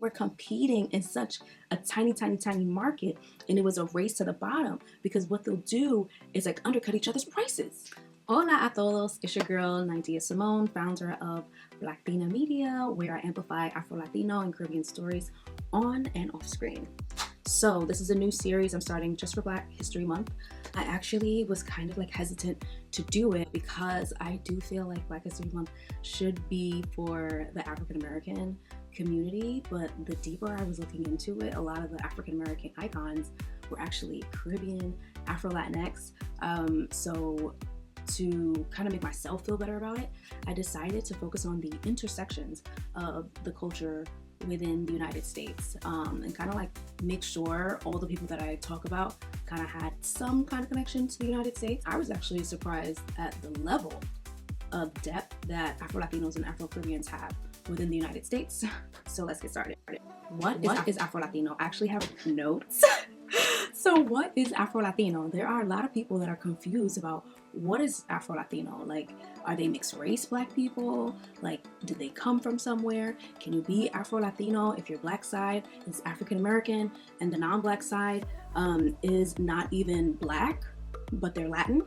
were competing in such a tiny market, and it was a race to the bottom because what they'll do is like undercut each other's prices. Hola a todos, it's your girl Nydia Simone, founder of Blactina Media, where I amplify Afro-Latino and Caribbean stories on and off screen. So this is a new series I'm starting just for Black History Month. I actually was kind of like hesitant to do it because I do feel like Black History Month should be for the African American community, but the deeper I was looking into it, a lot of the African American icons were actually Caribbean, Afro-Latinx. So to kind of make myself feel better about it, I decided to focus on the intersections of the culture within the United States, and kind of like make sure all the people that I talk about kind of had some kind of connection to the United States. I was actually surprised at the level of depth that Afro-Latinos and Afro-Caribbeans have within the United States. So let's get started. What is Afro-Latino? I actually have notes. So what is Afro-Latino? There are a lot of people that are confused about what is Afro-Latino. Like, are they mixed race Black people? Like, did they come from somewhere? Can you be Afro-Latino if your Black side is African American and the non-Black side is not even Black, but they're Latin?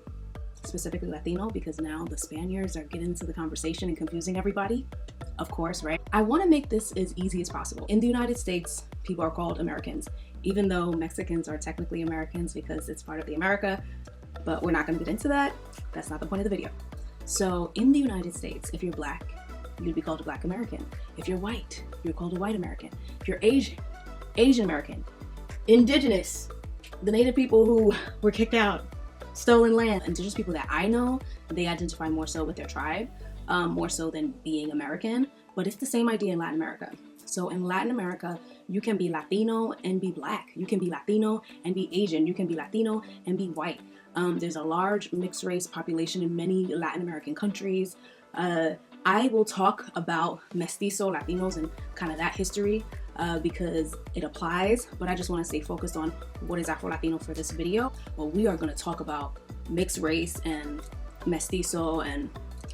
Specifically Latino, because now the Spaniards are getting into the conversation and confusing everybody, of course, right? I want to make this as easy as possible. In the United States, people are called Americans, even though Mexicans are technically Americans because it's part of the America, but we're not going to get into that. That's not the point of the video. So in the United States, if you're Black, you'd be called a Black American. If you're white, you're called a white American. If you're Asian, Asian American. Indigenous, the Native people who were kicked out, stolen land. Indigenous people that I know, they identify more so with their tribe, more so than being American, but it's the same idea in Latin America. So in Latin America, you can be Latino and be Black. You can be Latino and be Asian. You can be Latino and be white. There's a large mixed race population in many Latin American countries. I will talk about mestizo Latinos and kind of that history because it applies, but I just want to stay focused on what is Afro-Latino for this video. But we are going to talk about mixed race and mestizo and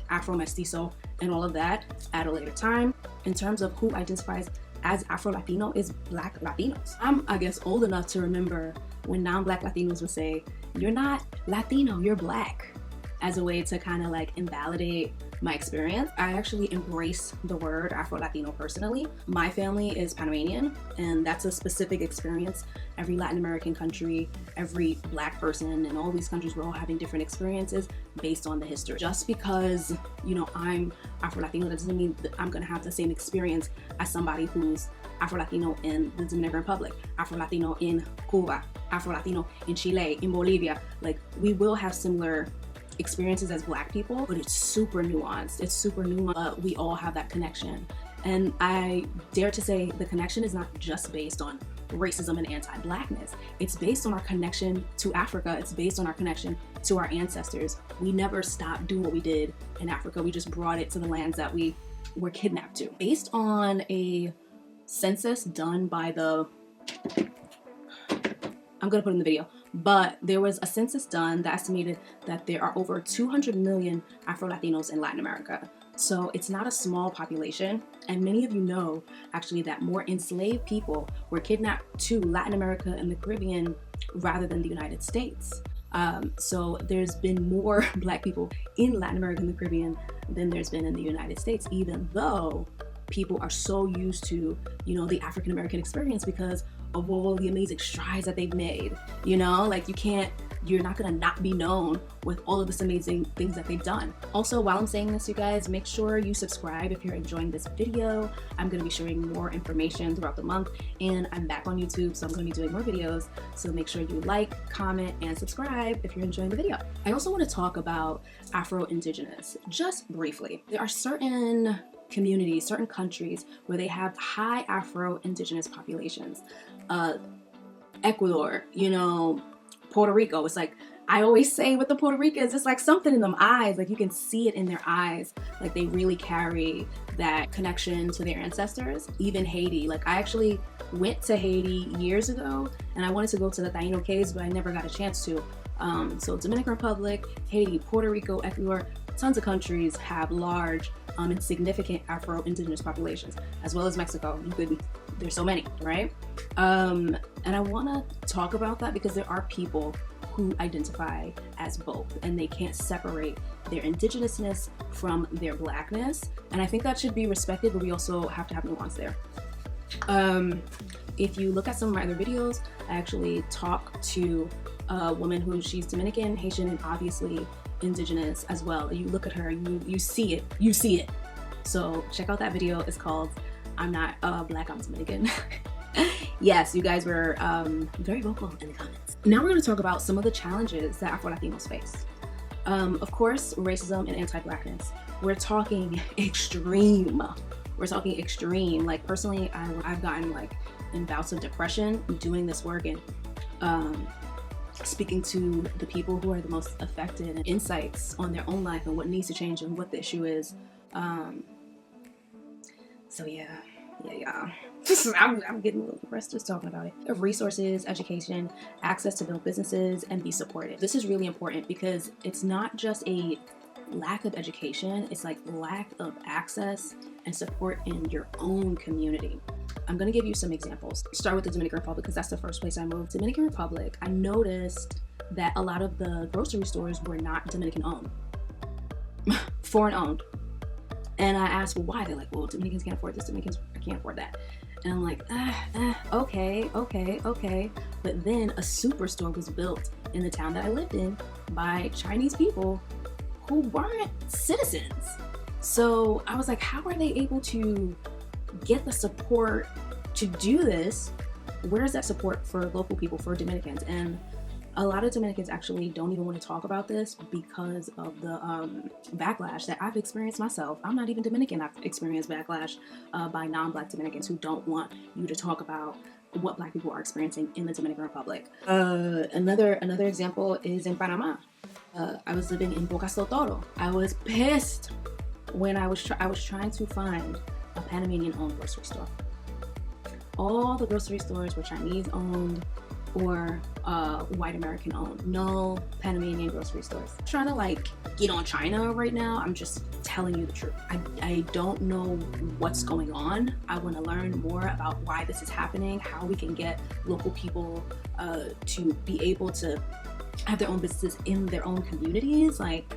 Afro-mestizo and all of that at a later time. In terms of who identifies as Afro-Latino is Black Latinos. I'm, I guess, old enough to remember when non-Black Latinos would say, you're not Latino, you're Black, as a way to kind of like invalidate my experience. I actually embrace the word Afro-Latino personally. My family is Panamanian, and that's a specific experience. Every Latin American country, every Black person in all these countries, we're all having different experiences based on the history. Just because, you know, I'm Afro-Latino, that doesn't mean that I'm gonna have the same experience as somebody who's Afro-Latino in the Dominican Republic, Afro-Latino in Cuba, Afro-Latino in Chile, in Bolivia. Like, we will have similar experiences as Black people, but it's super nuanced. It's super nuanced. We all have that connection. And I dare to say the connection is not just based on racism and anti-Blackness. It's based on our connection to Africa. It's based on our connection to our ancestors. We never stopped doing what we did in Africa. We just brought it to the lands that we were kidnapped to. Based on a census done by the, I'm gonna put it in the video, but there was a census done that estimated that there are over 200 million Afro-Latinos in Latin America. So it's not a small population. And many of you know actually that more enslaved people were kidnapped to Latin America and the Caribbean rather than the United States. So there's been more Black people in Latin America and the Caribbean than there's been in the United States, even though people are so used to, you know, the African American experience because of all the amazing strides that they've made. You know, like you're not gonna not be known with all of this amazing things that they've done. Also, while I'm saying this, you guys, make sure you subscribe if you're enjoying this video. I'm gonna be sharing more information throughout the month, and I'm back on YouTube, so I'm gonna be doing more videos. So make sure you like, comment, and subscribe if you're enjoying the video. I also wanna talk about Afro-Indigenous, just briefly. There are certain communities, certain countries where they have high Afro-Indigenous populations. Ecuador, you know, Puerto Rico. It's like, I always say with the Puerto Ricans, it's like something in them eyes, like you can see it in their eyes, like they really carry that connection to their ancestors. Even Haiti, like I actually went to Haiti years ago and I wanted to go to the Taino caves, but I never got a chance to. So Dominican Republic, Haiti, Puerto Rico, Ecuador, tons of countries have large and significant Afro-Indigenous populations, as well as Mexico. You could there's so many, right? And I want to talk about that because there are people who identify as both, and they can't separate their indigenousness from their blackness. And I think that should be respected, but we also have to have nuance there. If you look at some of my other videos, I actually talk to a woman who she's Dominican, Haitian, and obviously indigenous as well. You look at her, you see it. So check out that video. It's called I'm Not Black, I'm Dominican. Yes, you guys were very vocal in the comments. Now we're going to talk about some of the challenges that Afro-Latinos face. Of course, racism and anti-blackness. We're talking extreme. Like personally, I've gotten like in bouts of depression doing this work and speaking to the people who are the most affected and insights on their own life and what needs to change and what the issue is. So yeah. I'm getting a little depressed just talking about it. Resources, education, access to build businesses, and be supported. This is really important because it's not just a lack of education, it's like lack of access and support in your own community. I'm gonna give you some examples. Start with the Dominican Republic because that's the first place I moved. Dominican Republic, I noticed that a lot of the grocery stores were not Dominican owned, foreign owned. And I asked, well, why? They're like, well, Dominicans can't afford this, Dominicans can't afford that. And I'm like, okay. But then a superstore was built in the town that I lived in by Chinese people who weren't citizens. So I was like, how are they able to get the support to do this? Where's that support for local people, for Dominicans? And a lot of Dominicans actually don't even want to talk about this because of the backlash that I've experienced myself. I'm not even Dominican. I've experienced backlash by non-Black Dominicans who don't want you to talk about what Black people are experiencing in the Dominican Republic. Another example is in Panama. I was living in Bocas del Toro. I was pissed when I was trying to find a Panamanian-owned grocery store. All the grocery stores were Chinese-owned or white American owned. No Panamanian grocery stores. I'm trying to like get on China right now. I'm just telling you the truth. I don't know what's going on. I want to learn more about why this is happening, how we can get local people to be able to have their own businesses in their own communities. Like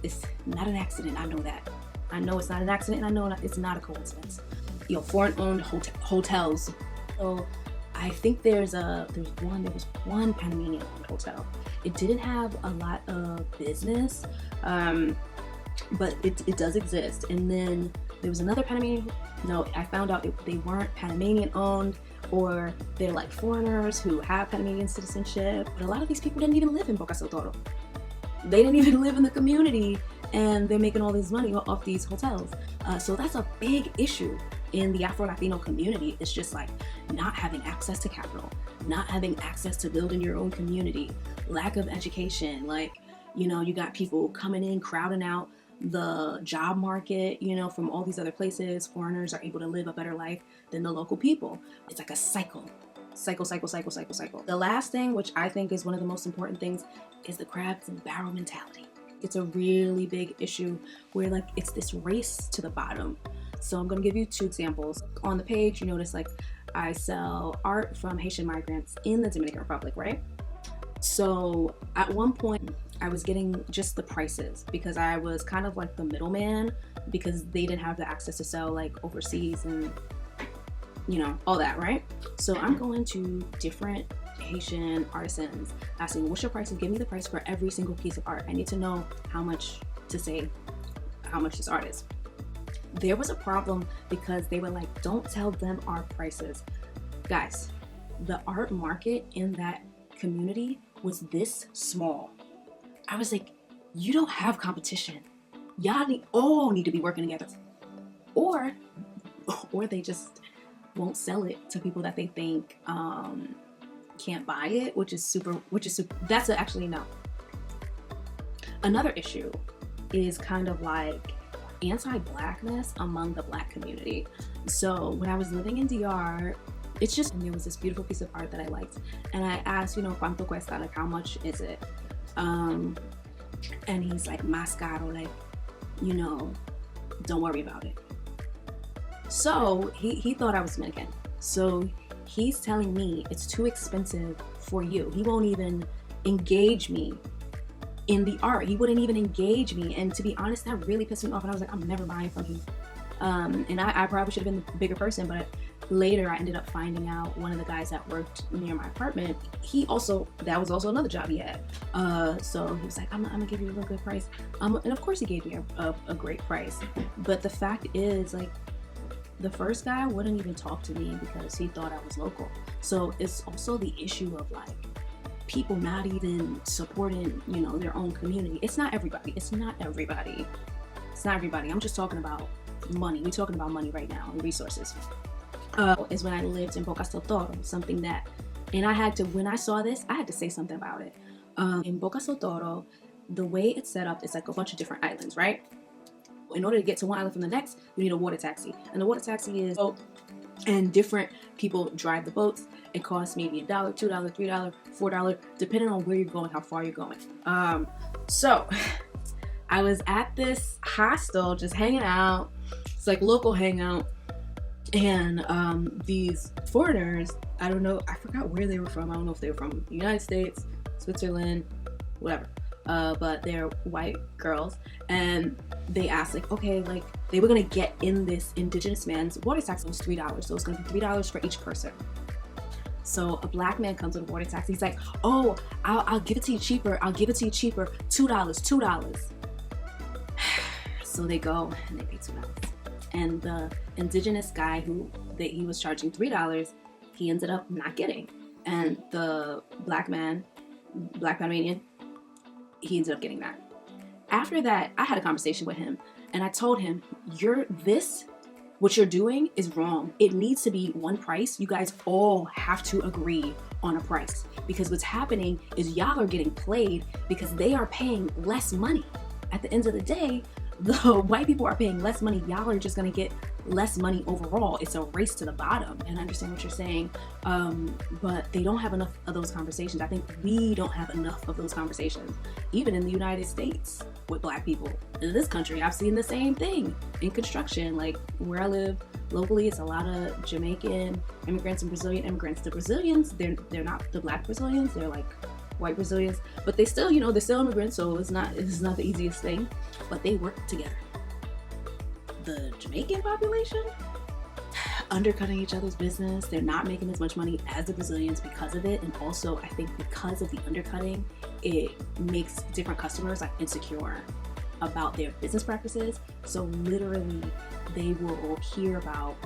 it's not an accident. I know that. I know it's not an accident, and I know it's not a coincidence. You know, foreign-owned hotels. So I think there was one Panamanian-owned hotel. It didn't have a lot of business, but it does exist. And then there was another Panamanian. No, I found out they weren't Panamanian-owned, or they're like foreigners who have Panamanian citizenship. But a lot of these people didn't even live in Bocas del Toro. They didn't even live in the community, and they're making all this money off these hotels. So that's a big issue in the Afro-Latino community. It's just like not having access to capital, not having access to building your own community, lack of education. Like, you know, you got people coming in, crowding out the job market, you know, from all these other places. Foreigners are able to live a better life than the local people. It's like a cycle. The last thing, which I think is one of the most important things, is the crabs and barrel mentality. It's a really big issue where like it's this race to the bottom. So I'm gonna give you two examples. On the page, you notice like I sell art from Haitian migrants in the Dominican Republic, right? So at one point I was getting just the prices because I was kind of like the middleman because they didn't have the access to sell like overseas and you know, all that, right? So I'm going to different Haitian artisans asking, what's your prices? Give me the price for every single piece of art. I need to know how much to say how much this art is. There was a problem because they were like, don't tell them our prices. Guys, the art market in that community was this small. I was like, you don't have competition. Y'all all need to be working together. Or they just won't sell it to people that they think can't buy it, which is super, that's actually no. Another issue is kind of like anti-blackness among the Black community. So when I was living in DR, and there was this beautiful piece of art that I liked, and I asked, you know, cuánto cuesta, like how much is it? And he's like, más caro, like, you know, don't worry about it. So he thought I was Dominican. So he's telling me it's too expensive for you. He won't even engage me in the art. He wouldn't even engage me. And to be honest, that really pissed me off. And I was like, I'm never buying from you. And I probably should have been the bigger person, but later I ended up finding out one of the guys that worked near my apartment, that was also another job he had. So he was like, I'm gonna give you a real good price. And of course he gave me a great price. But the fact is, like, the first guy wouldn't even talk to me because he thought I was local. So it's also the issue of like people not even supporting, you know, their own community. It's not everybody. I'm just talking about money. We're talking about money right now and resources. Is when I lived in Bocas del Toro, when I saw this, I had to say something about it. In Bocas del Toro, the way it's set up is like a bunch of different islands, right? In order to get to one island from the next, you need a water taxi. And the water taxi is boat, and different people drive the boats. It costs maybe $1, $2, $3, $4, depending on where you're going, how far you're going. So I was at this hostel just hanging out. It's like local hangout. And these foreigners, I don't know, I forgot where they were from. I don't know if they were from the United States, Switzerland, whatever. But they're white girls. And they asked, like, okay, like, they were gonna get in this indigenous man's water taxi. It was $3. So it's gonna be $3 for each person. So a black man comes with a water taxi. He's like, oh, I'll give it to you cheaper. $2. So they go and they pay $2. And the indigenous guy that he was charging $3, he ended up not getting. And the black Panamanian, he ended up getting that. After that, I had a conversation with him and I told him, what you're doing is wrong. It needs to be one price. You guys all have to agree on a price, because what's happening is y'all are getting played because they are paying less money. At the end of the day, the white people are paying less money. Y'all are just gonna get less money overall. It's a race to the bottom. And I understand what you're saying, but they don't have enough of those conversations. I think we don't have enough of those conversations. Even in the United States with black people. In this country, I've seen the same thing in construction. Like where I live locally, it's a lot of Jamaican immigrants and Brazilian immigrants. The Brazilians, they're not the black Brazilians, they're like white Brazilians, but they still, they're still immigrants, so it's not the easiest thing, but they work together. The Jamaican population, undercutting each other's business. They're not making as much money as the Brazilians because of it, and also I think because of the undercutting, it makes different customers like insecure about their business practices. So literally, they will hear about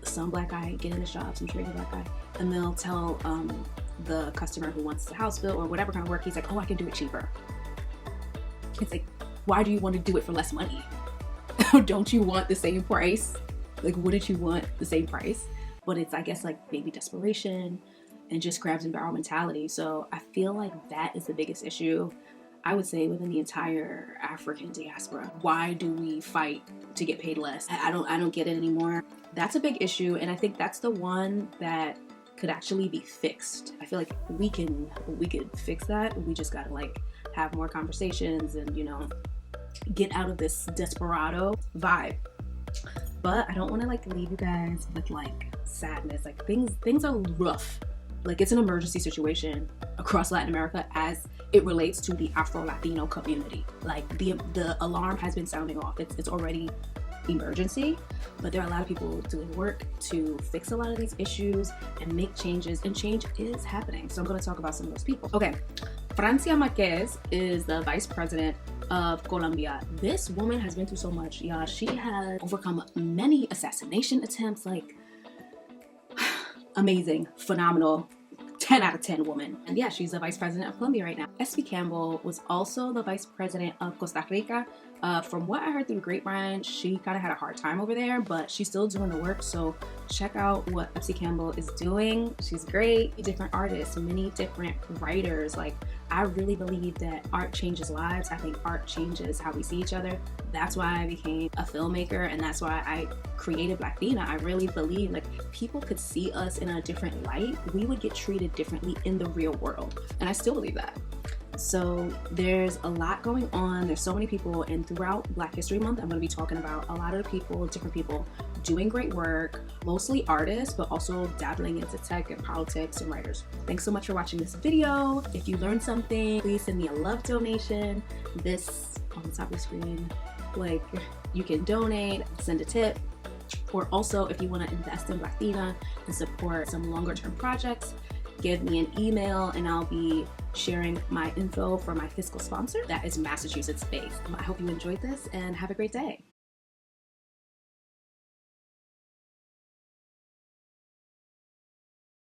some black guy getting this job, some trading black guy, and they'll tell the customer who wants the house built or whatever kind of work, he's like, oh, I can do it cheaper. It's like, why do you want to do it for less money? Don't you want the same price? Like, wouldn't you want the same price? But it's, I guess, like maybe desperation and just crabs and barrel mentality. So I feel like that is the biggest issue, I would say, within the entire African diaspora. Why do we fight to get paid less? I don't get it anymore. That's a big issue, and I think that's the one that could actually be fixed. I feel like we could fix that. We just gotta like have more conversations and get out of this desperado vibe. But I don't want to like leave you guys with like sadness. Like things are rough. Like it's an emergency situation across Latin America as it relates to the Afro-Latino community. Like the alarm has been sounding off. It's already emergency, but there are a lot of people doing work to fix a lot of these issues and make changes, and change is happening. So I'm going to talk about some of those people. Okay, Francia Marquez is the vice president of Colombia. This woman has been through so much, y'all. She has overcome many assassination attempts, like amazing, phenomenal, 10 out of 10 woman. And yeah, she's the vice president of Colombia right now. SP Campbell was also the vice president of Costa Rica. From what I heard through the grapevine, she kind of had a hard time over there, but she's still doing the work. So check out what SP Campbell is doing. She's great. Different artists, many different writers. Like, I really believe that art changes lives. I think art changes how we see each other. That's why I became a filmmaker, and that's why I created Blactina. I really believe like people could see us in a different light. We would get treated differently in the real world, and I still believe that. So there's a lot going on. There's so many people, and throughout Black History Month, I'm going to be talking about a lot of the people, different people doing great work, mostly artists, but also dabbling into tech and politics and writers. Thanks so much for watching this video. If you learned something, please send me a love donation. This on the top of the screen, like, you can donate, send a tip, or also if you want to invest in Blactina and support some longer term projects, give me an email and I'll be sharing my info for my fiscal sponsor that is Massachusetts based. I hope you enjoyed this and have a great day.